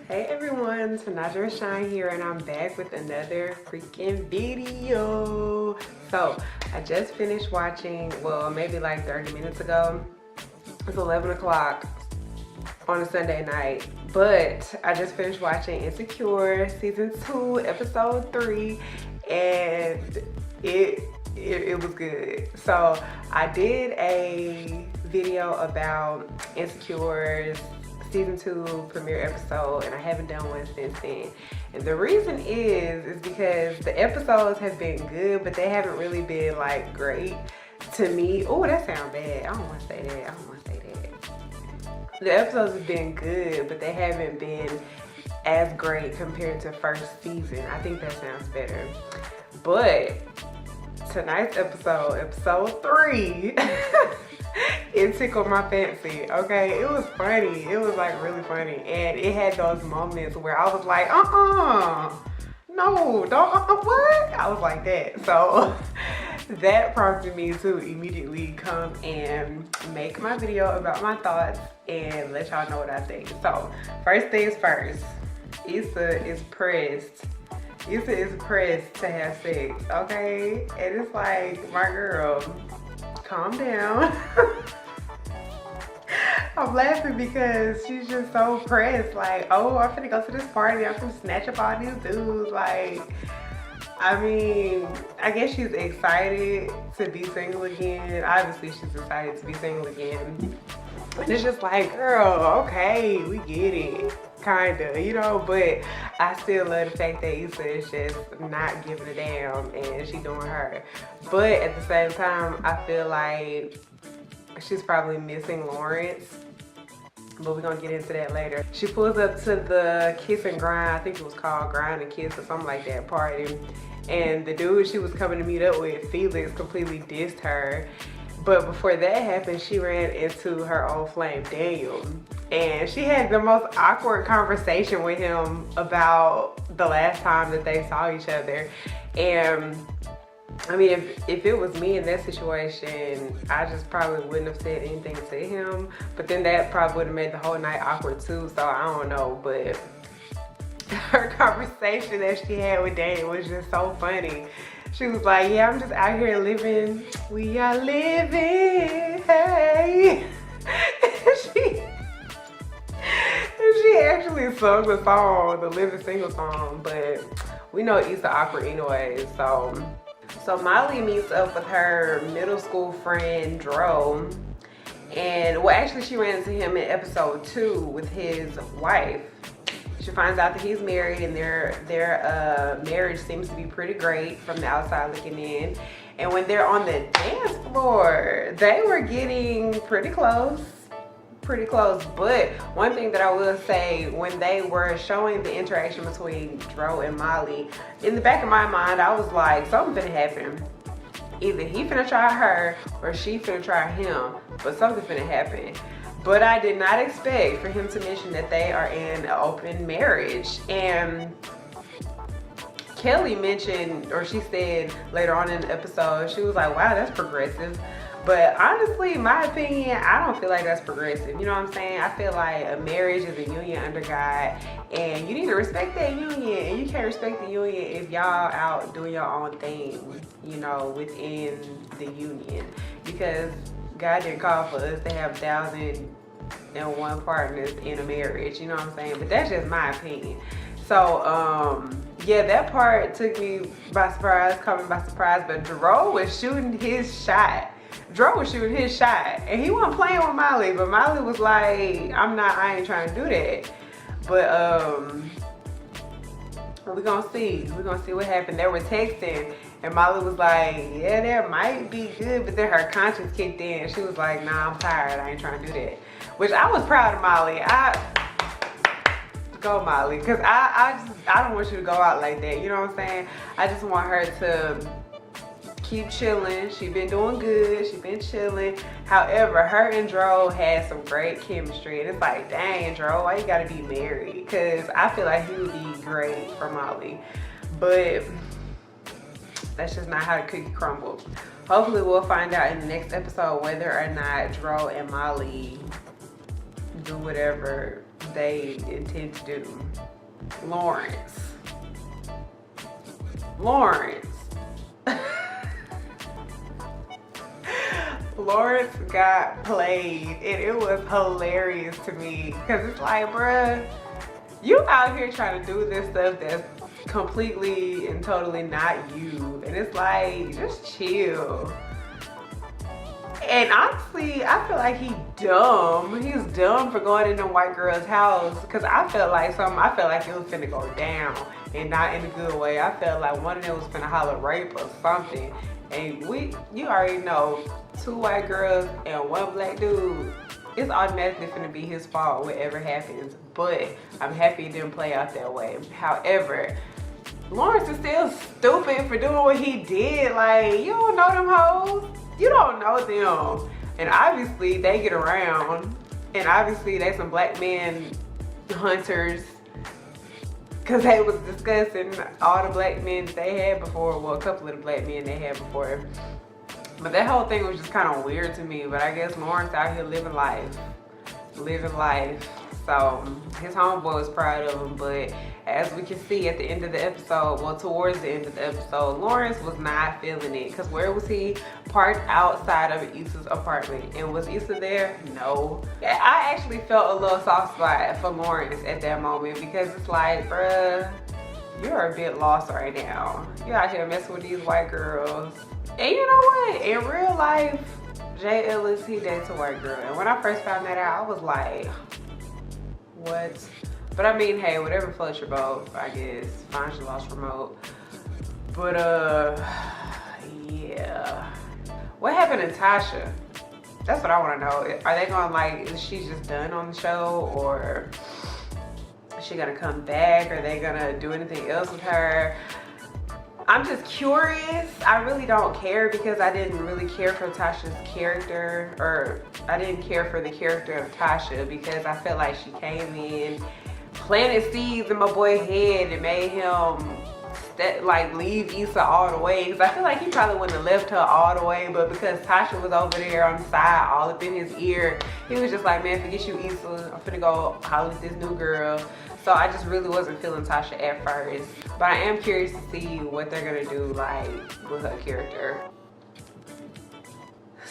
Hey everyone, Tanaja Handmade here, and I'm back with another freaking video. So I just finished watching, well, maybe like 30 minutes ago. It's 11 o'clock on a Sunday night, but I just finished watching Insecure season 2 episode 3, and it was good. So I did a video about Insecure's season 2 premiere episode, and I haven't done one since then. And the reason is because the episodes have been good, but they haven't really been like great to me. Oh, that sounds bad. I don't want to say that. The episodes have been good, but they haven't been as great compared to first season. I think that sounds better. But tonight's episode 3, it tickled my fancy, okay? It was funny. It was like really funny. And it had those moments where I was like, no, don't, what? I was like that. So that prompted me to immediately come and make my video about my thoughts and let y'all know what I think. So first things first, Issa is pressed. Issa is pressed to have sex, okay? And it's like, my girl, calm down. I'm laughing because she's just so pressed. Like, oh, I'm finna go to this party. I'm finna snatch up all these dudes. Like, I mean, I guess she's excited to be single again. Obviously, she's excited to be single again. And it's just like, girl, okay, we get it. Kinda, you know, but I still love the fact that Issa is just not giving a damn and she doing her. But at the same time, I feel like she's probably missing Lawrence, but we're gonna get into that later. She pulls up to the kiss and grind, I think it was called Grind and Kiss or something like that, party. And the dude she was coming to meet up with, Felix, completely dissed her. But before that happened, she ran into her old flame, Daniel. And she had the most awkward conversation with him about the last time that they saw each other. And I mean, if it was me in that situation, I just probably wouldn't have said anything to him. But then that probably would have made the whole night awkward too, so I don't know. But her conversation that she had with Daniel was just so funny. She was like, yeah, I'm just out here living. We are living, hey. She actually sung the song, the Living Single song, but we know Issa awkward anyway, so Molly meets up with her middle school friend, Dro, and well, actually she ran into him in episode 2 with his wife. She finds out that he's married, and their marriage seems to be pretty great from the outside looking in. And when they're on the dance floor, they were getting pretty close. But one thing that I will say, when they were showing the interaction between Dro and Molly, in the back of my mind, I was like, something finna happen. Either he finna try her or she finna try him, but something finna happen. But I did not expect for him to mention that they are in an open marriage. And Kelly mentioned, or she said later on in the episode, she was like, wow, that's progressive. But honestly, in my opinion, I don't feel like that's progressive. You know what I'm saying? I feel like a marriage is a union under God, and you need to respect that union. And you can't respect the union if y'all out doing your own thing, you know, within the union. Because God didn't call for us to have 1,001 partners in a marriage, you know what I'm saying? But that's just my opinion. So, yeah, that part took me by surprise, caught me by surprise, but Dro was shooting his shot. And he wasn't playing with Molly, but Molly was like, I ain't trying to do that. But, we're gonna see what happened. They were texting, and Molly was like, yeah, that might be good, but then her conscience kicked in. She was like, nah, I'm tired, I ain't trying to do that. Which I was proud of Molly. Go Molly, because I don't want you to go out like that, you know what I'm saying? I just want her to keep chilling. She been doing good, she been chilling. However, her and Dro had some great chemistry, and it's like, dang, Dro, why you gotta be married? Because I feel like he would be great for Molly, but that's just not how the cookie crumbles. Hopefully we'll find out in the next episode whether or not Dro and Molly do whatever they intend to do. Lawrence. Lawrence got played, and it was hilarious to me because it's like, bruh, you out here trying to do this stuff that's completely and totally not you, and it's like, just chill. And honestly, I feel like he's dumb for going in the white girl's house, because I felt like it was finna go down, and not in a good way. I felt like one of them was finna holler rape or something. And you already know, 2 white girls and 1 black dude, it's automatically finna be his fault whatever happens. But I'm happy it didn't play out that way. However, Lawrence is still stupid for doing what he did. Like, you don't know them hoes. You don't know them. And obviously they get around. And obviously they some black men hunters, because they was discussing all the black men they had before. Well, a couple of the black men they had before. But that whole thing was just kind of weird to me. But I guess Lawrence out here living life. So his homeboy was proud of him. But as we can see at the end of the episode, well, towards the end of the episode, Lawrence was not feeling it. Because where was he? Parked outside of Issa's apartment. And was Issa there? No. I actually felt a little soft spot for Lawrence at that moment, because it's like, bruh, you're a bit lost right now. You're out here messing with these white girls. And you know what? In real life, Jay Ellis, he dates a white girl. And when I first found that out, I was like, what? But I mean, hey, whatever floats your boat, I guess. Find your lost remote. But yeah. What happened to Tasha? That's what I want to know. Are they going, like, is she just done on the show, or is she gonna come back? Are they gonna do anything else with her? I'm just curious. I really don't care, because I didn't really care for Tasha's character, or I didn't care for the character of Tasha, because I felt like she came in, planted seeds in my boy's head, and made him like leave Issa all the way. Because I feel like he probably wouldn't have left her all the way, but because Tasha was over there on the side, all up in his ear, he was just like, man, forget you, Issa. I'm finna go holler at this new girl. So I just really wasn't feeling Tasha at first. But I am curious to see what they're gonna do, like, with her character.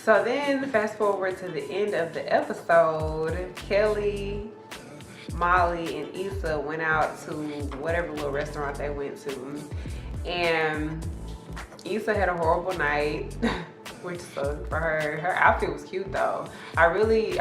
So then, fast forward to the end of the episode, Kelly, Molly, and Issa went out to whatever little restaurant they went to. And Issa had a horrible night, which sucked for her. Her outfit was cute though. I really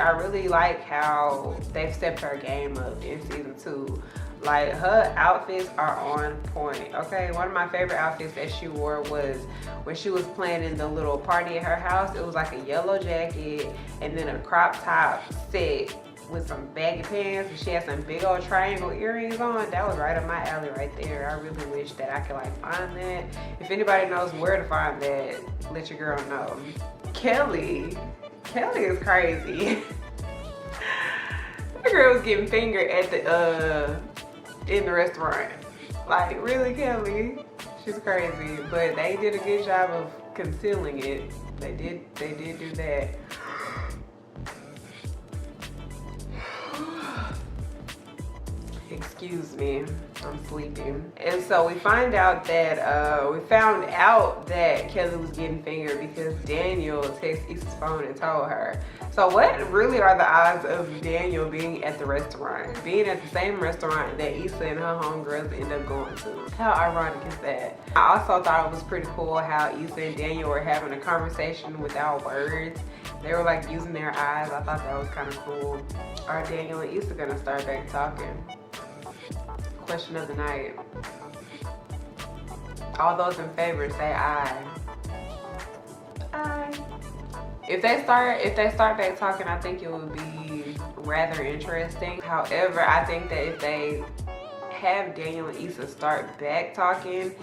like how they've stepped her game up in season 2. Like, her outfits are on point, okay? One of my favorite outfits that she wore was when she was planning the little party at her house. It was like a yellow jacket and then a crop top set with some baggy pants, and she had some big old triangle earrings on. That was right up my alley right there. I really wish that I could, like, find that. If anybody knows where to find that, let your girl know. Kelly is crazy. The girl was getting fingered at the in the restaurant. Like, really, Kelly? She's crazy. But they did a good job of concealing it. They did do that. Excuse me, I'm sleeping. And so we found out that Kelly was getting fingered because Daniel texted Issa's phone and told her. So what really are the odds of Daniel being at the restaurant? Being at the same restaurant that Issa and her homegirls end up going to? How ironic is that? I also thought it was pretty cool how Issa and Daniel were having a conversation without words. They were like using their eyes. I thought that was kind of cool. Are Daniel and Issa gonna start back talking? Question of the night. All those in favor say aye. Aye. If they start back talking, I think it would be rather interesting. However, I think that if they have Daniel and Issa start back talking,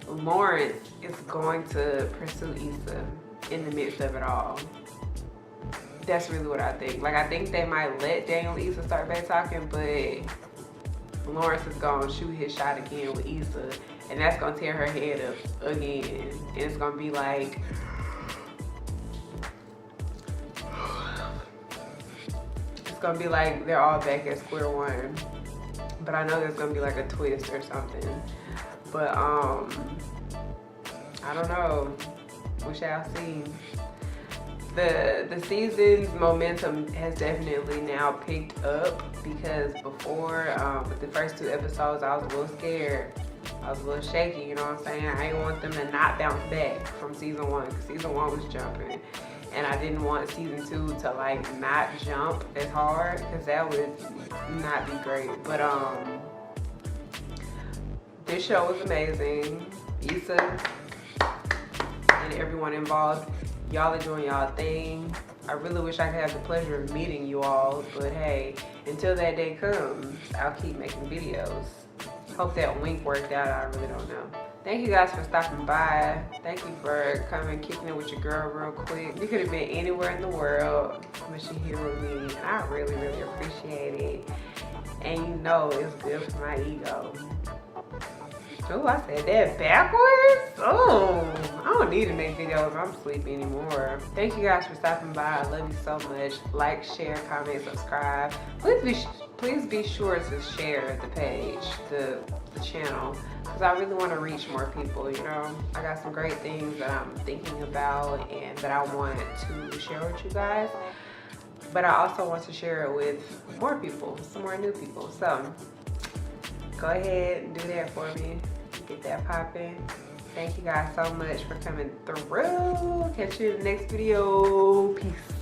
Lawrence is going to pursue Issa in the midst of it all. That's really what I think. Like, I think they might let Daniel and Issa start back talking, but Lawrence is gonna shoot his shot again with Issa, and that's gonna tear her head up again. And it's gonna be like, gonna be like they're all back at square one. But I know there's gonna be like a twist or something. But I don't know. We shall see. The season's momentum has definitely now picked up, because before with the first 2 episodes I was a little scared. I was a little shaky, you know what I'm saying? I didn't want them to not bounce back from season 1, because season 1 was jumping. And I didn't want season 2 to like not jump as hard, because that would not be great. But this show was amazing. Issa and everyone involved, y'all are doing y'all thing. I really wish I could have the pleasure of meeting you all, but hey, until that day comes, I'll keep making videos. Hope that wink worked out, I really don't know. Thank you guys for stopping by. Thank you for coming, kicking it with your girl real quick. You could have been anywhere in the world, but you're here with me, and I really, really appreciate it. And you know it's good for my ego. Oh, I said that backwards? Oh, I don't need to make videos. I'm sleepy anymore. Thank you guys for stopping by. I love you so much. Like, share, comment, subscribe. Please be sure to share the page, the channel, because I really want to reach more people, you know. I got some great things that I'm thinking about and that I want to share with you guys. But I also want to share it with more people, some more new people. So go ahead and do that for me. Get that popping. Thank you guys so much for coming through. Catch you in the next video. Peace.